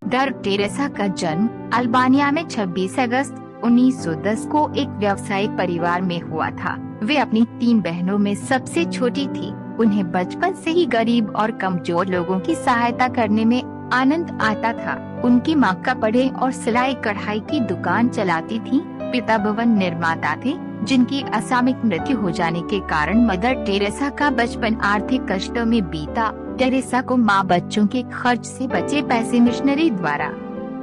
Mother Teresa का जन्म Albania में 26 अगस्त 1910 को एक व्यावसायिक परिवार में हुआ था। वे अपनी 3 बहनों में सबसे छोटी थी। उन्हें बचपन से ही गरीब और कमजोर लोगों की सहायता करने में आनंद आता था। उनकी मां कपड़े और सिलाई कढ़ाई की दुकान चलाती थी। पिता भवन निर्माता थे, जिनकी असामयिक मृत्यु हो जाने के कारण मदर टेरेसा का बचपन आर्थिक कष्टों में बीता। टेरेसा को माँ बच्चों के खर्च से बचे पैसे मिशनरी द्वारा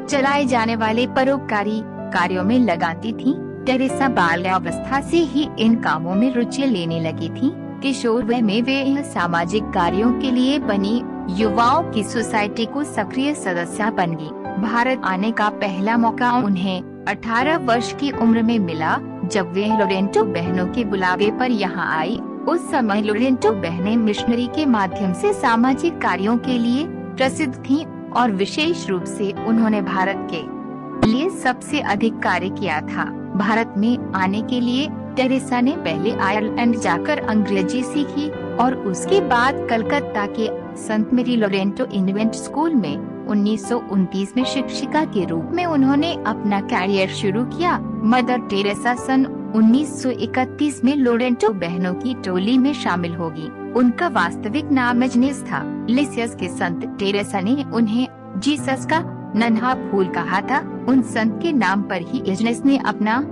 चलाए जाने वाले परोपकारी कार्यों में लगाती थी। टेरेसा बाल्यावस्था से ही इन कामों में रुचि लेने लगी थी। किशोरवय में वे सामाजिक कार्यों के लिए बनी युवाओं की सोसाइटी को सक्रिय सदस्य बन गई। भारत आने का पहला मौका उन्हें 18 वर्ष की उम्र में मिला, जब वे लोरेंटो बहनों के बुलावे पर यहाँ आई। उस समय लोरेंटो बहनें मिशनरी के माध्यम से सामाजिक कार्यों के लिए प्रसिद्ध थीं और विशेष रूप से उन्होंने भारत के लिए सबसे अधिक कार्य किया था। भारत में आने के लिए टेरेसा ने पहले आयरलैंड जाकर अंग्रेजी सीखी और उसके बाद कलकत्ता के संत मेरी लोरेंटो इन्वेंट स्कूल में 1929 में शिक्षिका के रूप में उन्होंने अपना कैरियर शुरू किया। मदर टेरेसा सन 1931 में लोरेंटो बहनों की टोली में शामिल होगी। उनका वास्तविक नाम एजनेस था। लिसियस के संत टेरेसा ने उन्हें जीसस का नन्हा फूल कहा था। उन संत के नाम पर ही एजनेस ने अपना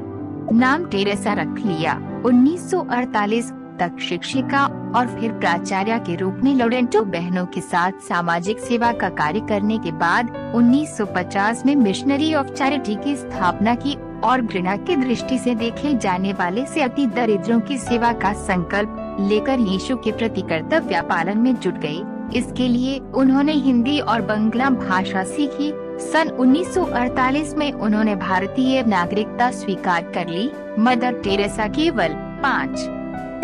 नाम टेरेसा रख लिया। 1948 तक शिक्षिका और फिर प्राचार्य के रूप में लोरेंटो बहनों के साथ सामाजिक सेवा का कार्य करने के बाद 1950 में मिशनरी ऑफ चैरिटी की स्थापना की और घृणा की दृष्टि से देखे जाने वाले से अति दरिद्रों की सेवा का संकल्प लेकर यीशु के प्रति कर्तव्य पालन में जुट गई। इसके लिए उन्होंने हिंदी और बंगला भाषा सीखी। सन 1948 में उन्होंने भारतीय नागरिकता स्वीकार कर ली। मदर टेरेसा केवल 5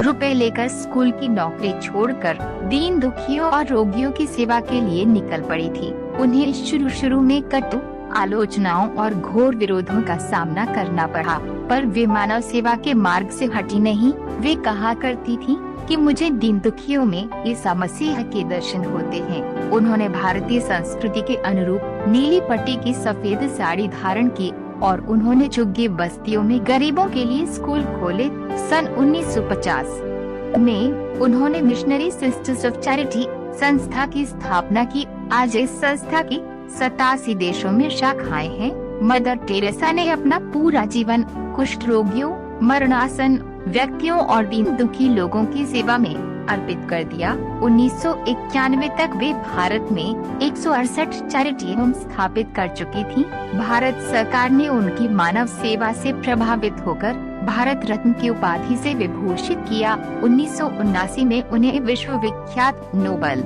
रुपए लेकर स्कूल की नौकरी छोड़कर दीन दुखियों और रोगियों की सेवा के लिए निकल पड़ी थी। उन्हें शुरू में कटु आलोचनाओं और घोर विरोधों का सामना करना पड़ा, पर वे मानव सेवा के मार्ग से हटी नहीं। वे कहा करती थी कि मुझे दीन दुखियों में ईसा मसीह के दर्शन होते हैं। उन्होंने भारतीय संस्कृति के अनुरूप नीली पट्टी की सफेद साड़ी धारण की और उन्होंने झुग्गी बस्तियों में गरीबों के लिए स्कूल खोले। सन 1950 में उन्होंने मिशनरी सिस्टर्स ऑफ चैरिटी संस्था की स्थापना की। आज इस संस्था की 87 देशों में शाखाएं हैं। मदर टेरेसा ने अपना पूरा जीवन कुष्ठ रोगियों, मरणासन व्यक्तियों और दीन दुखी लोगों की सेवा में अर्पित कर दिया। 1991 तक वे भारत में 168 चैरिटी होम स्थापित कर चुकी थी। भारत सरकार ने उनकी मानव सेवा से प्रभावित होकर भारत रत्न की उपाधि से विभूषित किया। 1979 में उन्हें विश्व विख्यात नोबेल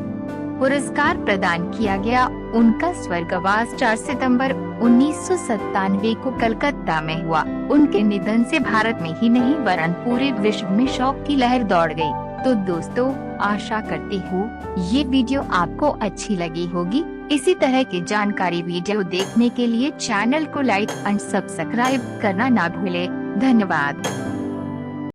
पुरस्कार प्रदान किया गया। उनका स्वर्गवास 4 सितंबर 1997 को कलकत्ता में हुआ। उनके निधन से भारत में ही नहीं वरन पूरे विश्व में शोक की लहर दौड़ गई। तो दोस्तों, आशा करती हूँ ये वीडियो आपको अच्छी लगी होगी। इसी तरह की जानकारी वीडियो देखने के लिए चैनल को लाइक एंड सब्सक्राइब करना ना भूले। धन्यवाद।